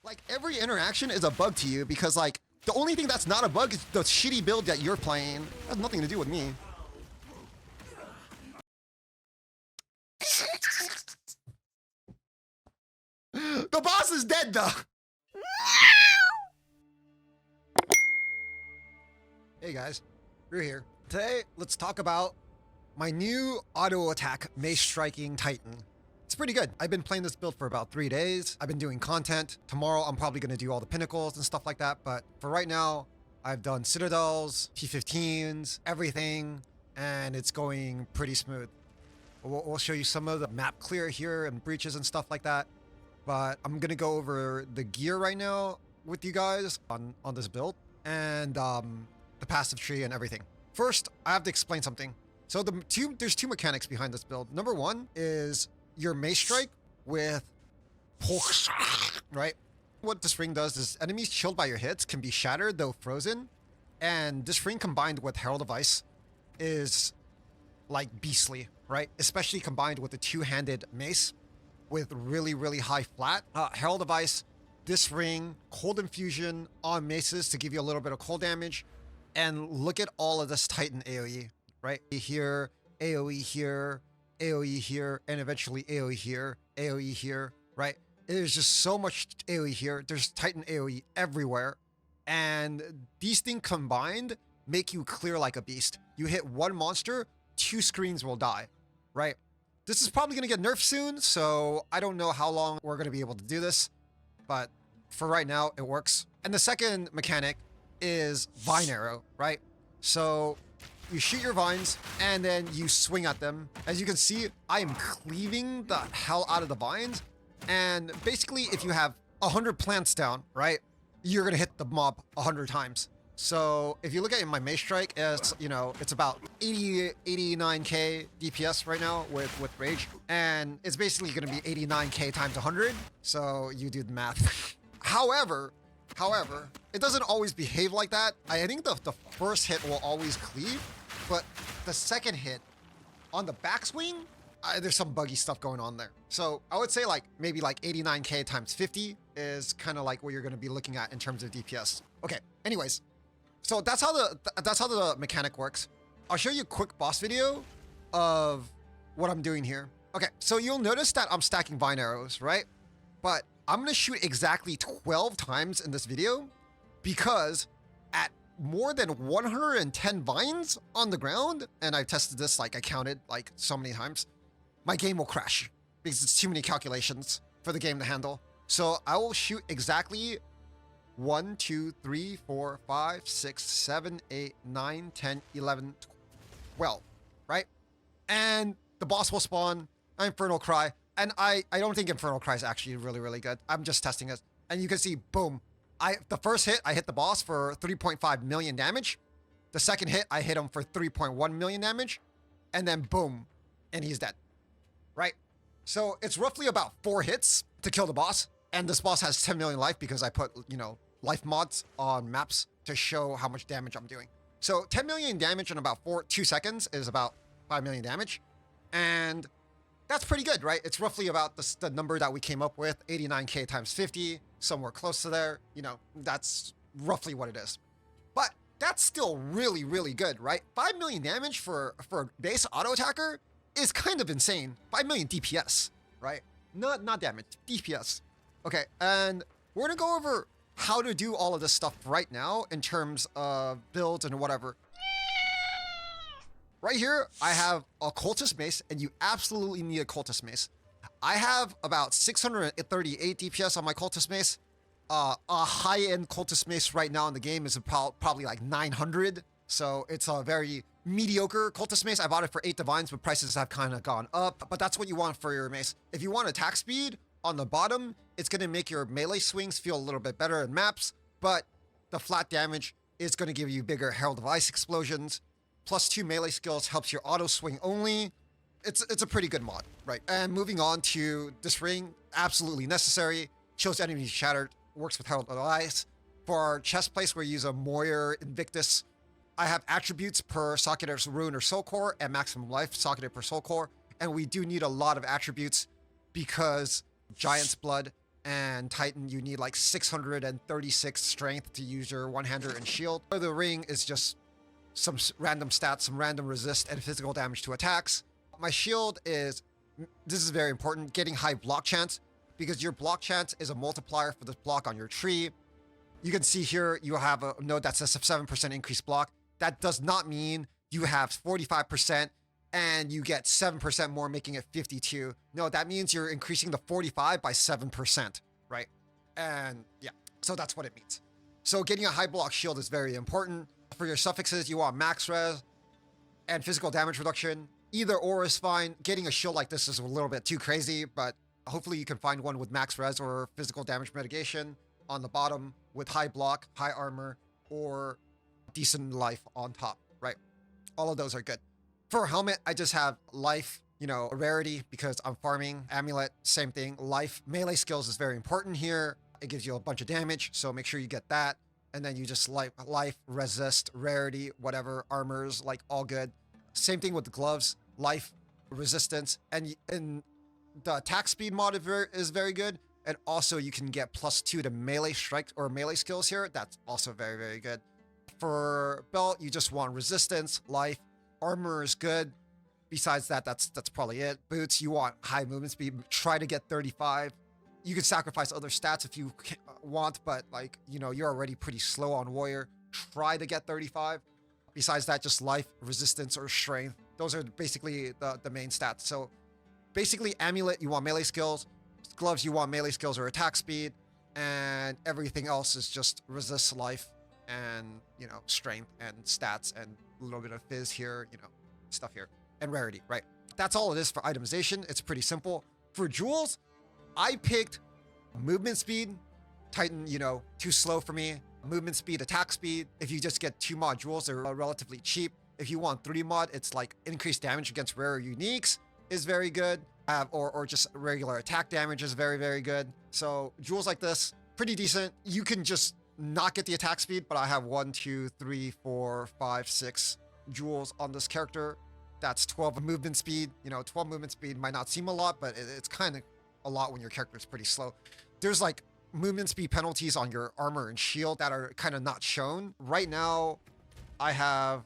Like, every interaction is a bug to you because, like, the only thing that's not a bug is the shitty build that you're playing. It has nothing to do with me. The boss is dead, though. Hey guys, we're here. Today, let's talk about my new auto attack Mace Striking Titan. It's pretty good. I've been playing this build for about 3 days. I've been doing content. Tomorrow, I'm probably going to do all the pinnacles and stuff like that. But for right now, I've done citadels, P15s, everything, and it's going pretty smooth. We'll show you some of the map clear here and breaches and stuff like that. But I'm going to go over the gear right now with you guys on this build and the passive tree and everything. First, I have to explain something. So there's two mechanics behind this build. Number one is your Mace Strike with right? What this ring does is enemies chilled by your hits can be shattered, though frozen. And this ring combined with Herald of Ice is like beastly, right? Especially combined with the two-handed mace with really, really high flat. Herald of Ice, this ring, cold infusion on maces to give you a little bit of cold damage. And look at all of this Titan AoE, right? Here, AoE here, AoE here, and eventually AoE here, right? There's just so much AoE here. There's Titan AoE everywhere. And these things combined make you clear like a beast. You hit one monster, 2 screens will die, right? This is probably going to get nerfed soon, so I don't know how long we're going to be able to do this. But for right now, it works. And the second mechanic is Vine Arrow, right? So you shoot your vines and then you swing at them. As you can see, I am cleaving the hell out of the vines. And basically, if you have 100 plants down, right, you're gonna hit the mob 100 times. So if you look at my Mace Strike, it's, you know, it's about 89k DPS right now with Rage. And it's basically gonna be 89k times 100. So you do the math. However, it doesn't always behave like that. I think the first hit will always cleave, but the second hit on the backswing, there's some buggy stuff going on there. So I would say like maybe like 89k times 50 is kind of like what you're going to be looking at in terms of DPS. Okay, anyways, so that's how the mechanic works. I'll show you a quick boss video of what I'm doing here. Okay, so you'll notice that I'm stacking vine arrows, right? But I'm going to shoot exactly 12 times in this video because at more than 110 vines on the ground, and I've tested this, like I counted like so many times, my game will crash because it's too many calculations for the game to handle. So I will shoot exactly 1, 2, 3, 4, 5, 6, 7, 8, 9, 10, 11, 12, right? And the boss will spawn, Infernal Cry. And I don't think Infernal Cry is actually really, really good. I'm just testing it. And you can see, boom. The first hit, I hit the boss for 3.5 million damage. The second hit, I hit him for 3.1 million damage. And then boom, and he's dead, right? So it's roughly about 4 hits to kill the boss. And this boss has 10 million life because I put, you know, life mods on maps to show how much damage I'm doing. So 10 million damage in about 2 seconds is about 5 million damage. And that's pretty good, right? It's roughly about the number that we came up with, 89k times 50, somewhere close to there. You know, that's roughly what it is. But that's still really, really good, right? 5 million damage for a base auto attacker is kind of insane. 5 million DPS, right? Not damage, DPS. Okay, and we're gonna go over how to do all of this stuff right now in terms of builds and whatever. Right here, I have a Cultist Mace, and you absolutely need a Cultist Mace. I have about 638 DPS on my Cultist Mace. A high-end Cultist Mace right now in the game is probably like 900. So it's a very mediocre Cultist Mace. I bought it for 8 divines, but prices have kind of gone up. But that's what you want for your mace. If you want attack speed on the bottom, it's going to make your melee swings feel a little bit better in maps. But the flat damage is going to give you bigger Herald of Ice explosions. +2 melee skills helps your auto swing only. It's a pretty good mod, right? And moving on to this ring, absolutely necessary. Shows enemies shattered, works with Herald of Ice. For our chest place, we use a Moyer Invictus. I have attributes per Socketer's Ruin or Soul Core and maximum life socketed per Soul Core. And we do need a lot of attributes because Giant's Blood And Titan, you need like 636 strength to use your one-hander and shield. The ring is just some random stats, some random resist and physical damage to attacks. My shield is, this is very important, getting high block chance, because your block chance is a multiplier for this block on your tree. You can see here, you have a node that says 7% increased block. That does not mean you have 45% and you get 7% more, making it 52. No, that means you're increasing the 45 by 7%, right? And yeah, so that's what it means. So getting a high block shield is very important. For your suffixes, you want max res and physical damage reduction. Either or is fine. Getting a shield like this is a little bit too crazy, but hopefully you can find one with max res or physical damage mitigation on the bottom with high block, high armor, or decent life on top, right? All of those are good. For a helmet, I just have life, you know, rarity because I'm farming. Amulet, same thing. Life, melee skills is very important here. It gives you a bunch of damage, so make sure you get that. And then you just life, resist, rarity, whatever, armors, like all good. Same thing with the gloves, life, resistance, and the attack speed mod is very good. And also you can get +2 to melee strike or melee skills here. That's also very, very good. For belt, you just want resistance, life, armor is good. Besides that, that's probably it. Boots, you want high movement speed. Try to get 35. You can sacrifice other stats if you want, but like, you know, you're already pretty slow on warrior. Try to get 35. Besides that, just life, resistance, or strength. Those are basically the main stats. So basically, amulet, you want melee skills. Gloves, you want melee skills or attack speed. And everything else is just resist, life, and, you know, strength and stats and a little bit of fizz here, you know, stuff here. And rarity, right? That's all it is for itemization. It's pretty simple. For jewels, I picked movement speed. Titan, you know, too slow for me. Movement speed, attack speed. If you just get 2 mod jewels, they're relatively cheap. If you want 3 mod, it's like increased damage against rare uniques is very good. Or just regular attack damage is very, very good. So jewels like this, pretty decent. You can just not get the attack speed, but I have 1, 2, 3, 4, 5, 6 jewels on this character. That's 12 movement speed. You know, 12 movement speed might not seem a lot, but it's kind of a lot when your character is pretty slow. There's like movement speed penalties on your armor and shield that are kind of not shown. Right now, I have,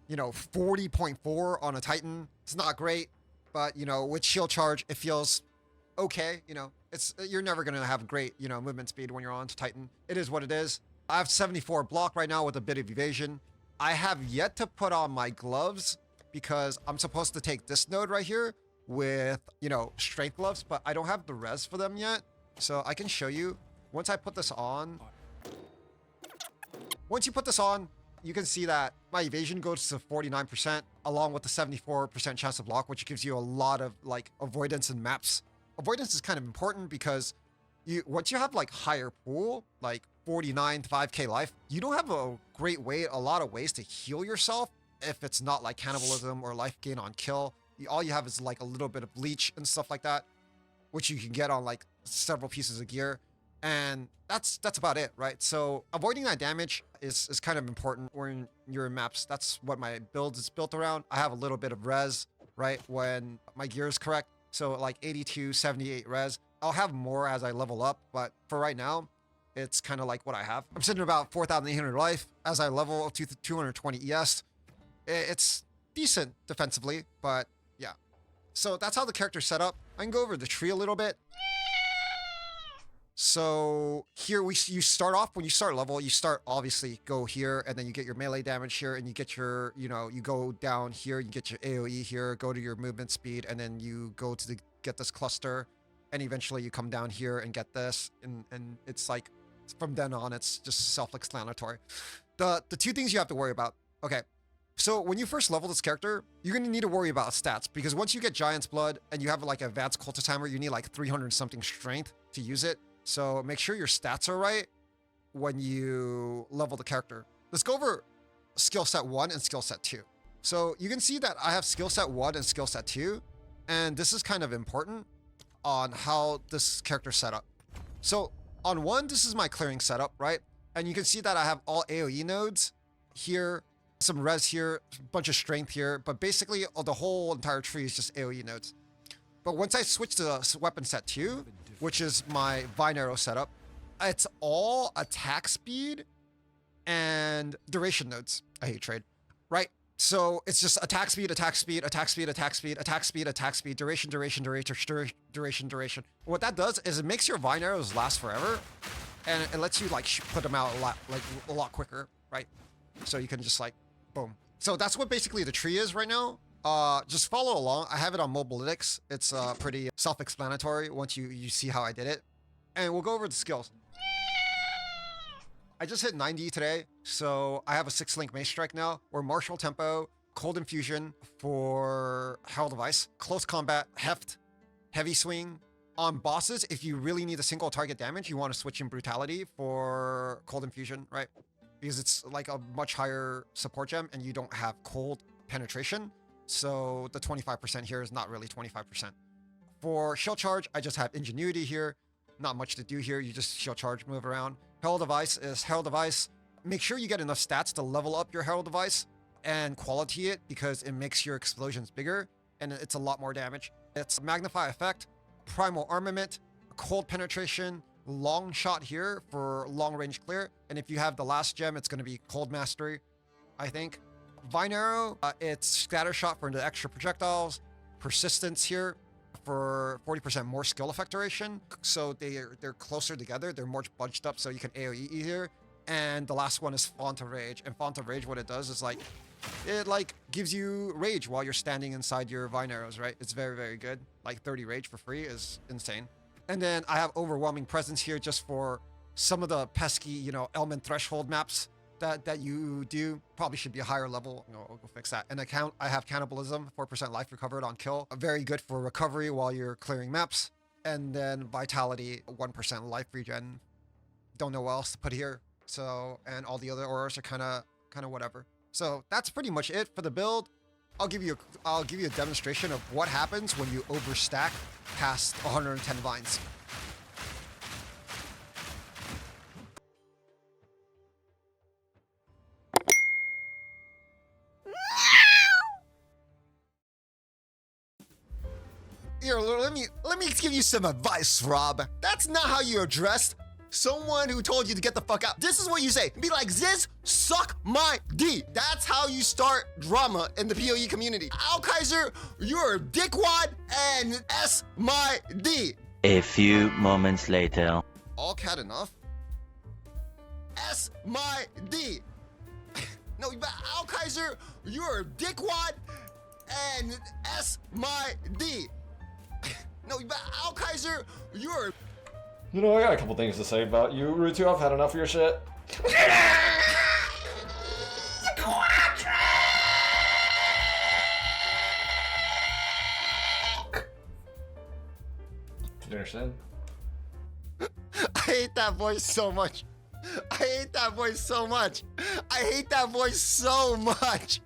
you know, 40.4 on a Titan. It's not great, but, you know, with shield charge, it feels okay. You know, you're never going to have great, you know, movement speed when you're on to Titan. It is what it is. I have 74 block right now with a bit of evasion. I have yet to put on my gloves because I'm supposed to take this node right here with, you know, strength gloves, but I don't have the res for them yet. So I can show you once I put this on. Once you put this on, you can see that my evasion goes to 49% along with the 74% chance to block, which gives you a lot of like avoidance in maps. Avoidance is kind of important because once you have like higher pool, like 49 to 5k life, you don't have a lot of ways to heal yourself if it's not like cannibalism or life gain on kill. All you have is like a little bit of leech and stuff like that, which you can get on like several pieces of gear. And that's about it, right? So avoiding that damage is kind of important when you're in maps. That's what my build is built around. I have a little bit of res, right, when my gear is correct. So like 82, 78 res. I'll have more as I level up, but for right now, it's kind of like what I have. I'm sitting at about 4,800 life. As I level to 220 ES, it's decent defensively, but yeah. So that's how the character's set up. I can go over the tree a little bit. So here you start off, when you start level, you start obviously go here and then you get your melee damage here and you get your, you know, you go down here, you get your AoE here, go to your movement speed, and then you go to get this cluster, and eventually you come down here and get this, and it's like, from then on, it's just self-explanatory. The 2 things you have to worry about. Okay. So when you first level this character, you're going to need to worry about stats because once you get Giant's Blood and you have like advanced cultist hammer, you need like 300 something strength to use it. So make sure your stats are right when you level the character. Let's go over skill set 1 and skill set 2. So you can see that I have skill set 1 and skill set 2. And this is kind of important on how this character set up. So on 1, this is my clearing setup, right? And you can see that I have all AoE nodes here, some res here, a bunch of strength here, but basically the whole entire tree is just AoE nodes. But once I switch to weapon set 2, which is my Vine Arrow setup, it's all attack speed and duration nodes. I hate trade, right? So it's just attack speed, attack speed, attack speed, attack speed, attack speed, attack speed, duration, duration, duration, duration, duration. What that does is it makes your Vine Arrows last forever, and it lets you like put them out a lot quicker, right? So you can just like, boom. So that's what basically the tree is right now. Just follow along. I have it on Mobalytics. It's pretty self-explanatory once you see how I did it. And we'll go over the skills. I just hit 90 today, so I have a 6-link Mace Strike now, or Martial Tempo, Cold Infusion for Herald of Ice, Close Combat, Heft, Heavy Swing. On bosses, if you really need a single target damage, you want to switch in Brutality for Cold Infusion, right? Because it's like a much higher support gem, and you don't have Cold Penetration, so the 25% here is not really 25%. For Shield Charge, I just have Ingenuity here. Not much to do here, you just Shield Charge, move around. Herald of Ice is Herald of Ice. Make sure you get enough stats to level up your Herald of Ice and quality it because it makes your explosions bigger and it's a lot more damage. It's Magnify Effect, Primal Armament, Cold Penetration, Long Shot here for long range clear. And if you have the last gem, it's going to be Cold Mastery, I think. Vine Arrow, it's Scatter Shot for the extra projectiles, Persistence here for 40% more skill effect duration. So they're closer together. They're more bunched up so you can AoE easier. And the last one is Font of Rage. And Font of Rage, what it does is like, it like gives you rage while you're standing inside your Vine Arrows, right? It's very, very good. Like 30 rage for free is insane. And then I have Overwhelming Presence here just for some of the pesky, you know, element threshold maps that you do. Probably should be a higher level. I'll go fix that. And I have Cannibalism, 4% life recovered on kill. Very good for recovery while you're clearing maps. And then Vitality, 1% life regen. Don't know what else to put here. So, and all the other auras are kind of whatever. So that's pretty much it for the build. I'll give you a demonstration of what happens when you overstack past 110 vines. Here, let me give you some advice, Rob. That's not how you address someone who told you to get the fuck out. This is what you say. Be like, Ziz, suck my D. That's how you start drama in the PoE community. Al Kaiser, you're a dickwad, and S my D. A few moments later. All cat enough? S my D. No, but Al Kaiser, you're a dickwad, and S my D. No, but Al Kaiser, you're... You know, I got a couple things to say about you, Ruetoo. I've had enough of your shit. Do you understand? I hate that voice so much. I hate that voice so much. I hate that voice so much.